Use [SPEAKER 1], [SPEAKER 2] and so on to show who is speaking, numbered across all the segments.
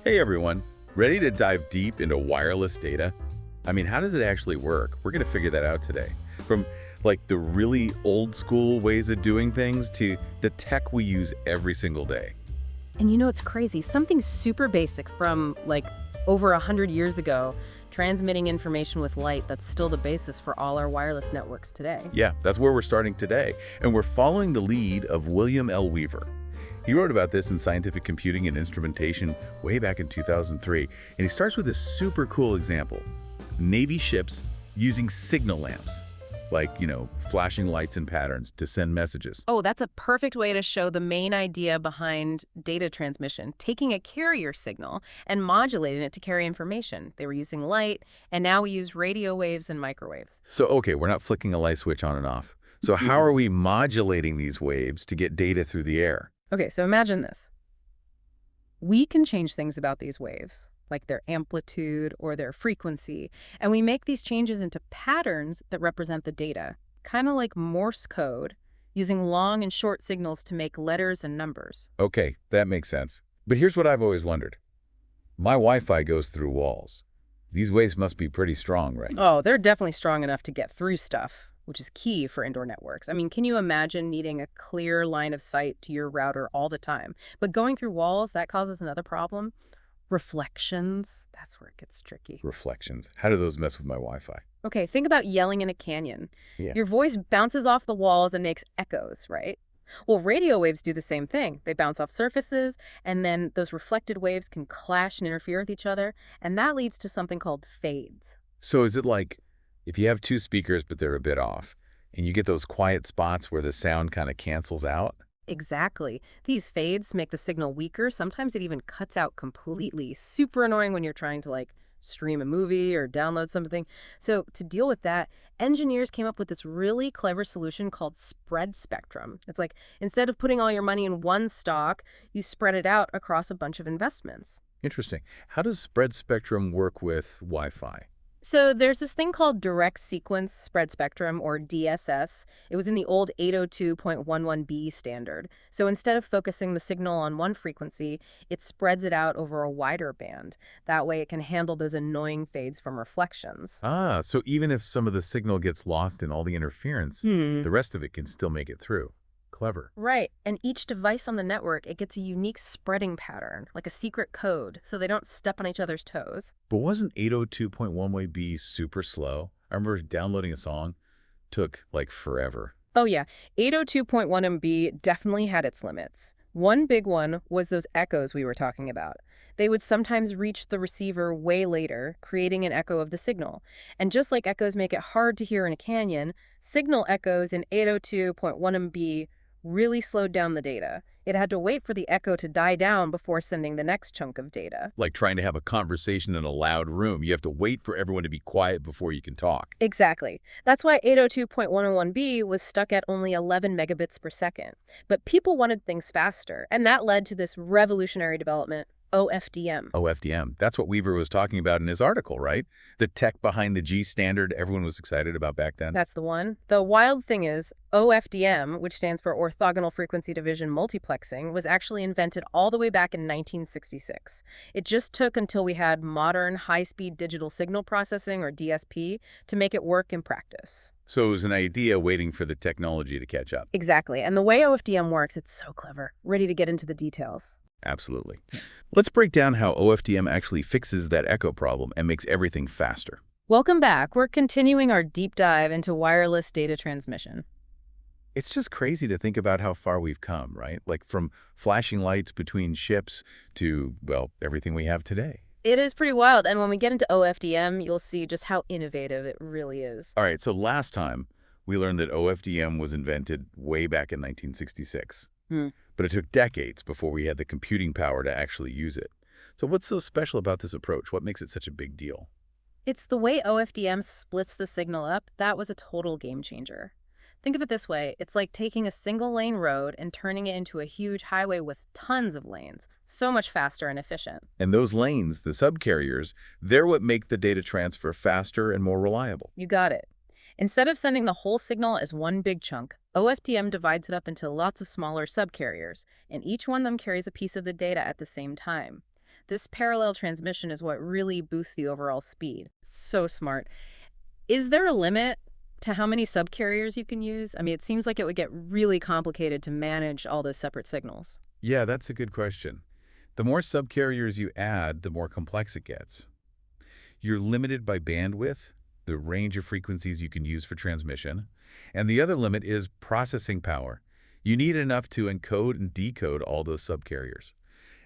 [SPEAKER 1] Hey everyone, ready to dive deep into wireless data? I mean, how does it actually work? We're going to figure that out today. From like the really old school ways of doing things to the tech we use every single day.
[SPEAKER 2] And you know what's crazy? Something super basic from like over 100 years ago, transmitting information with light that's still the basis for all our wireless networks today.
[SPEAKER 1] Yeah, that's where we're starting today. And we're following the lead of William L. Weaver. He wrote about this in Scientific Computing and Instrumentation way back in 2003. And he starts with this super cool example. Navy ships using signal lamps, like, flashing lights and patterns to send messages.
[SPEAKER 2] Oh, that's a perfect way to show the main idea behind data transmission, taking a carrier signal and modulating it to carry information. They were using light, and now we use radio waves and microwaves.
[SPEAKER 1] So, okay, we're not flicking a light switch on and off. So how are we modulating these waves to get data through the air?
[SPEAKER 2] Okay, so imagine this. We can change things about these waves, like their amplitude or their frequency, and we make these changes into patterns that represent the data, kind of like Morse code, using long and short signals to make letters and numbers.
[SPEAKER 1] Okay, that makes sense. But here's what I've always wondered. My Wi-Fi goes through walls. These waves must be pretty strong, right?
[SPEAKER 2] Oh, they're definitely strong enough to get through stuff, which is key for indoor networks. I mean, can you imagine needing a clear line of sight to your router all the time? But going through walls, that causes another problem. Reflections, that's where it gets tricky.
[SPEAKER 1] Reflections. How do those mess with my Wi-Fi?
[SPEAKER 2] Okay, think about yelling in a canyon.
[SPEAKER 1] Yeah.
[SPEAKER 2] Your voice bounces off the walls and makes echoes, right? Well, radio waves do the same thing. They bounce off surfaces, and then those reflected waves can clash and interfere with each other, and that leads to something called fades.
[SPEAKER 1] So is it like if you have two speakers but they're a bit off, and you get those quiet spots where the sound kind of cancels out?
[SPEAKER 2] Exactly. These fades make the signal weaker. Sometimes it even cuts out completely. Super annoying when you're trying to stream a movie or download something. So to deal with that, engineers came up with this really clever solution called spread spectrum. It's like instead of putting all your money in one stock, you spread it out across a bunch of investments.
[SPEAKER 1] Interesting. How does spread spectrum work with Wi-Fi?
[SPEAKER 2] So there's this thing called direct sequence spread spectrum, or DSS. It was in the old 802.11b standard. So instead of focusing the signal on one frequency, it spreads it out over a wider band. That way it can handle those annoying fades from reflections.
[SPEAKER 1] Ah, so even if some of the signal gets lost in all the interference, the rest of it can still make it through. Clever.
[SPEAKER 2] Right, and each device on the network, it gets a unique spreading pattern, like a secret code, so they don't step on each other's toes.
[SPEAKER 1] But wasn't 802.11b super slow? I remember downloading a song. Took forever.
[SPEAKER 2] Oh yeah, 802.1MB definitely had its limits. One big one was those echoes we were talking about. They would sometimes reach the receiver way later, creating an echo of the signal. And just like echoes make it hard to hear in a canyon, signal echoes in 802.1MB really slowed down the data. It had to wait for the echo to die down before sending the next chunk of data.
[SPEAKER 1] Like trying to have a conversation in a loud room. You have to wait for everyone to be quiet before you can talk.
[SPEAKER 2] Exactly. That's why 802.101b was stuck at only 11 megabits per second. But people wanted things faster, and that led to this revolutionary development, OFDM.
[SPEAKER 1] OFDM. That's what Weaver was talking about in his article, right? The tech behind the G standard everyone was excited about back then.
[SPEAKER 2] That's the one. The wild thing is, OFDM, which stands for Orthogonal Frequency Division Multiplexing, was actually invented all the way back in 1966. It just took until we had modern high-speed digital signal processing, or DSP, to make it work in practice.
[SPEAKER 1] So it was an idea waiting for the technology to catch up.
[SPEAKER 2] Exactly. And the way OFDM works, it's so clever. Ready to get into the details.
[SPEAKER 1] Absolutely. Let's break down how OFDM actually fixes that echo problem and makes everything faster.
[SPEAKER 2] Welcome back. We're continuing our deep dive into wireless data transmission.
[SPEAKER 1] It's just crazy to think about how far we've come, right? Like from flashing lights between ships to, well, everything we have today.
[SPEAKER 2] It is pretty wild. And when we get into OFDM, you'll see just how innovative it really is.
[SPEAKER 1] All right, so last time we learned that OFDM was invented way back in 1966. But it took decades before we had the computing power to actually use it. So what's so special about this approach? What makes it such a big deal?
[SPEAKER 2] It's the way OFDM splits the signal up. That was a total game changer. Think of it this way. It's like taking a single-lane road and turning it into a huge highway with tons of lanes. So much faster and efficient.
[SPEAKER 1] And those lanes, the subcarriers, they're what make the data transfer faster and more reliable.
[SPEAKER 2] You got it. Instead of sending the whole signal as one big chunk, OFDM divides it up into lots of smaller subcarriers, and each one of them carries a piece of the data at the same time. This parallel transmission is what really boosts the overall speed. So smart. Is there a limit to how many subcarriers you can use? I mean, it seems like it would get really complicated to manage all those separate signals.
[SPEAKER 1] Yeah, that's a good question. The more subcarriers you add, the more complex it gets. You're limited by bandwidth, the range of frequencies you can use for transmission, and the other limit is processing power. You need enough to encode and decode all those subcarriers.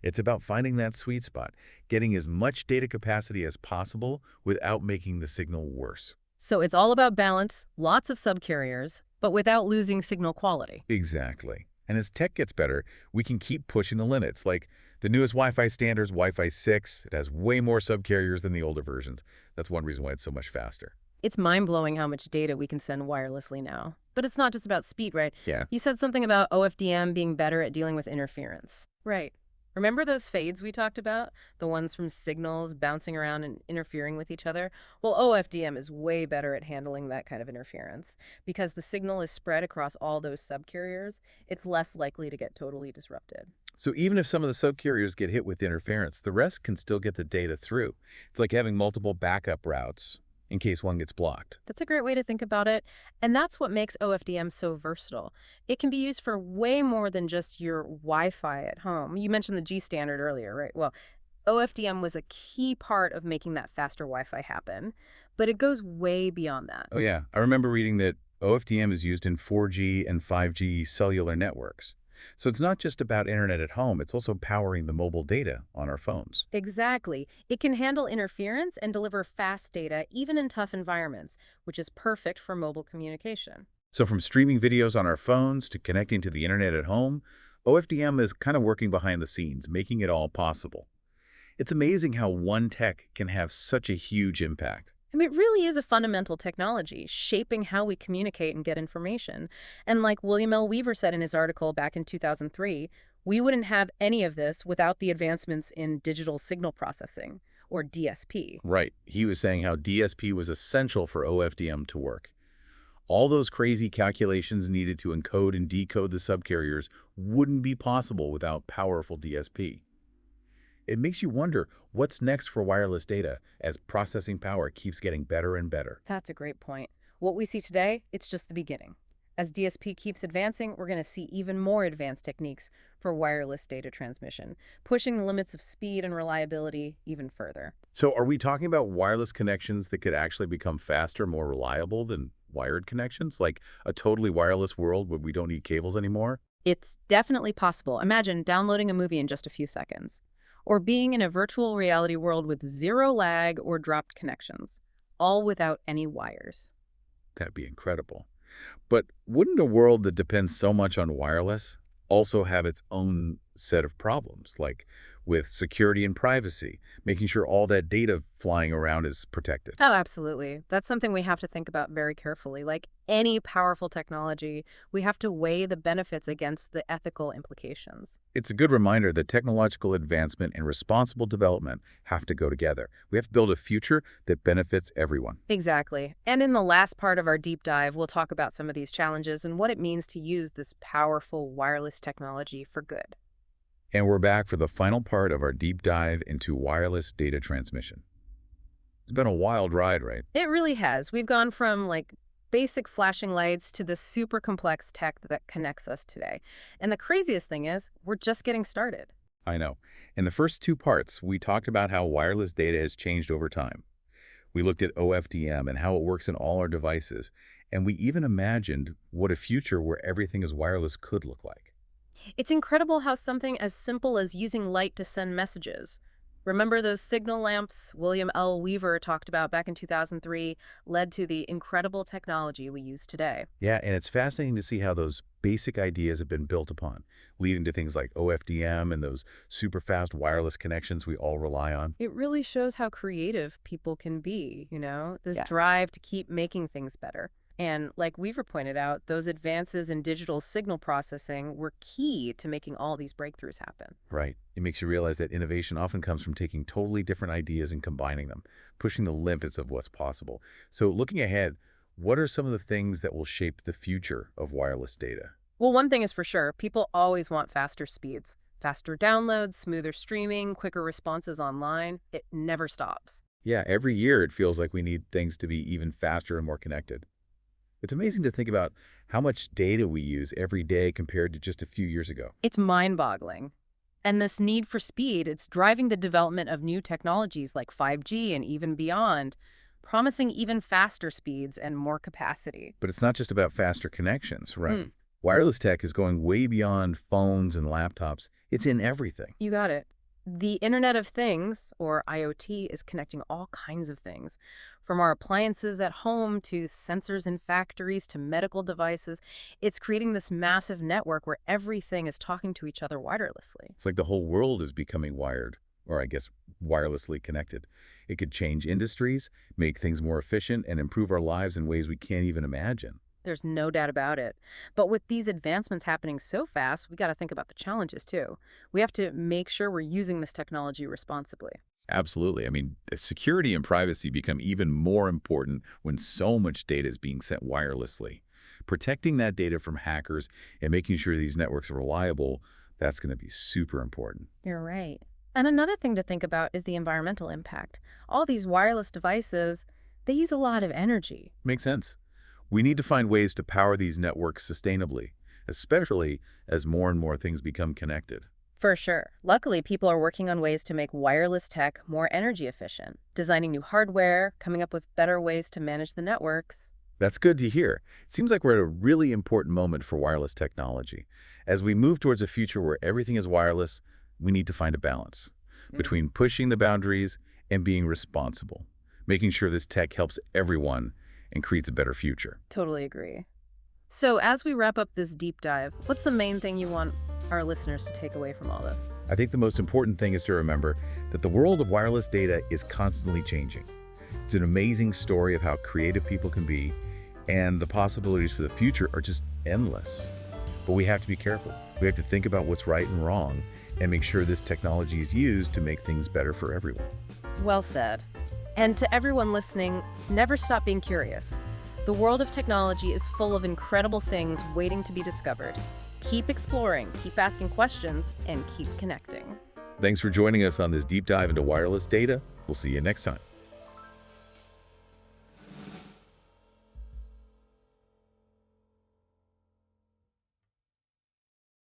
[SPEAKER 1] It's about finding that sweet spot, getting as much data capacity as possible without making the signal worse.
[SPEAKER 2] So it's all about balance, lots of subcarriers, but without losing signal quality.
[SPEAKER 1] Exactly. And as tech gets better, we can keep pushing the limits. Like the newest Wi-Fi standards, Wi-Fi 6, it has way more subcarriers than the older versions. That's one reason why it's so much faster.
[SPEAKER 2] It's mind-blowing how much data we can send wirelessly now. But it's not just about speed, right?
[SPEAKER 1] Yeah.
[SPEAKER 2] You said something about OFDM being better at dealing with interference. Right. Remember those fades we talked about? The ones from signals bouncing around and interfering with each other? Well, OFDM is way better at handling that kind of interference. Because the signal is spread across all those subcarriers, it's less likely to get totally disrupted.
[SPEAKER 1] So even if some of the subcarriers get hit with interference, the rest can still get the data through. It's like having multiple backup routes in case one gets blocked.
[SPEAKER 2] That's a great way to think about it. And that's what makes OFDM so versatile. It can be used for way more than just your Wi-Fi at home. You mentioned the G standard earlier, right? Well, OFDM was a key part of making that faster Wi-Fi happen, but it goes way beyond that.
[SPEAKER 1] Oh yeah, I remember reading that OFDM is used in 4G and 5G cellular networks. So it's not just about internet at home, it's also powering the mobile data on our phones.
[SPEAKER 2] Exactly. It can handle interference and deliver fast data even in tough environments, which is perfect for mobile communication.
[SPEAKER 1] So from streaming videos on our phones to connecting to the internet at home, OFDM is kind of working behind the scenes, making it all possible. It's amazing how one tech can have such a huge impact.
[SPEAKER 2] I mean, it really is a fundamental technology, shaping how we communicate and get information. And like William L. Weaver said in his article back in 2003, we wouldn't have any of this without the advancements in digital signal processing, or DSP.
[SPEAKER 1] Right. He was saying how DSP was essential for OFDM to work. All those crazy calculations needed to encode and decode the subcarriers wouldn't be possible without powerful DSP. It makes you wonder what's next for wireless data as processing power keeps getting better and better.
[SPEAKER 2] That's a great point. What we see today, it's just the beginning. As DSP keeps advancing, we're going to see even more advanced techniques for wireless data transmission, pushing the limits of speed and reliability even further.
[SPEAKER 1] So are we talking about wireless connections that could actually become faster, more reliable than wired connections? Like a totally wireless world where we don't need cables anymore?
[SPEAKER 2] It's definitely possible. Imagine downloading a movie in just a few seconds, or being in a virtual reality world with zero lag or dropped connections, all without any wires.
[SPEAKER 1] That'd be incredible. But wouldn't a world that depends so much on wireless also have its own set of problems, like with security and privacy, making sure all that data flying around is protected?
[SPEAKER 2] Oh, absolutely. That's something we have to think about very carefully. Like any powerful technology, we have to weigh the benefits against the ethical implications.
[SPEAKER 1] It's a good reminder that technological advancement and responsible development have to go together. We have to build a future that benefits everyone.
[SPEAKER 2] Exactly. And in the last part of our deep dive, we'll talk about some of these challenges and what it means to use this powerful wireless technology for good.
[SPEAKER 1] And we're back for the final part of our deep dive into wireless data transmission. It's been a wild ride, right?
[SPEAKER 2] It really has. We've gone from like basic flashing lights to the super complex tech that connects us today. And the craziest thing is, we're just getting started.
[SPEAKER 1] I know. In the first two parts, we talked about how wireless data has changed over time. We looked at OFDM and how it works in all our devices. And we even imagined what a future where everything is wireless could look like.
[SPEAKER 2] It's incredible how something as simple as using light to send messages. Remember those signal lamps William L. Weaver talked about back in 2003 led to the incredible technology we use today.
[SPEAKER 1] Yeah, and it's fascinating to see how those basic ideas have been built upon, leading to things like OFDM and those super fast wireless connections we all rely on.
[SPEAKER 2] It really shows how creative people can be, this
[SPEAKER 1] Yeah.
[SPEAKER 2] drive to keep making things better. And like Weaver pointed out, those advances in digital signal processing were key to making all these breakthroughs happen.
[SPEAKER 1] Right. It makes you realize that innovation often comes from taking totally different ideas and combining them, pushing the limits of what's possible. So looking ahead, what are some of the things that will shape the future of wireless data?
[SPEAKER 2] Well, one thing is for sure, people always want faster speeds. Faster downloads, smoother streaming, quicker responses online. It never stops.
[SPEAKER 1] Yeah, every year it feels like we need things to be even faster and more connected. It's amazing to think about how much data we use every day compared to just a few years ago.
[SPEAKER 2] It's mind-boggling. And this need for speed, it's driving the development of new technologies like 5G and even beyond, promising even faster speeds and more capacity.
[SPEAKER 1] But it's not just about faster connections, right?
[SPEAKER 2] Mm.
[SPEAKER 1] Wireless tech is going way beyond phones and laptops. It's in everything.
[SPEAKER 2] You got it. The Internet of Things, or IoT, is connecting all kinds of things, from our appliances at home to sensors in factories to medical devices. It's creating this massive network where everything is talking to each other wirelessly.
[SPEAKER 1] It's like the whole world is becoming wired, or I guess wirelessly connected. It could change industries, make things more efficient, and improve our lives in ways we can't even imagine.
[SPEAKER 2] There's no doubt about it. But with these advancements happening so fast, we got to think about the challenges too. We have to make sure we're using this technology responsibly.
[SPEAKER 1] Absolutely. I mean, security and privacy become even more important when so much data is being sent wirelessly. Protecting that data from hackers and making sure these networks are reliable, that's going to be super important.
[SPEAKER 2] You're right. And another thing to think about is the environmental impact. All these wireless devices, they use a lot of energy.
[SPEAKER 1] Makes sense. We need to find ways to power these networks sustainably, especially as more and more things become connected.
[SPEAKER 2] For sure. Luckily, people are working on ways to make wireless tech more energy efficient, designing new hardware, coming up with better ways to manage the networks.
[SPEAKER 1] That's good to hear. It seems like we're at a really important moment for wireless technology. As we move towards a future where everything is wireless, we need to find a balance between pushing the boundaries and being responsible, making sure this tech helps everyone and creates a better future.
[SPEAKER 2] Totally agree. So as we wrap up this deep dive, what's the main thing you want our listeners to take away from all this?
[SPEAKER 1] I think the most important thing is to remember that the world of wireless data is constantly changing. It's an amazing story of how creative people can be, and the possibilities for the future are just endless. But we have to be careful. We have to think about what's right and wrong and make sure this technology is used to make things better for everyone.
[SPEAKER 2] Well said. And to everyone listening, never stop being curious. The world of technology is full of incredible things waiting to be discovered. Keep exploring, keep asking questions, and keep connecting.
[SPEAKER 1] Thanks for joining us on this deep dive into wireless data. We'll see you next time.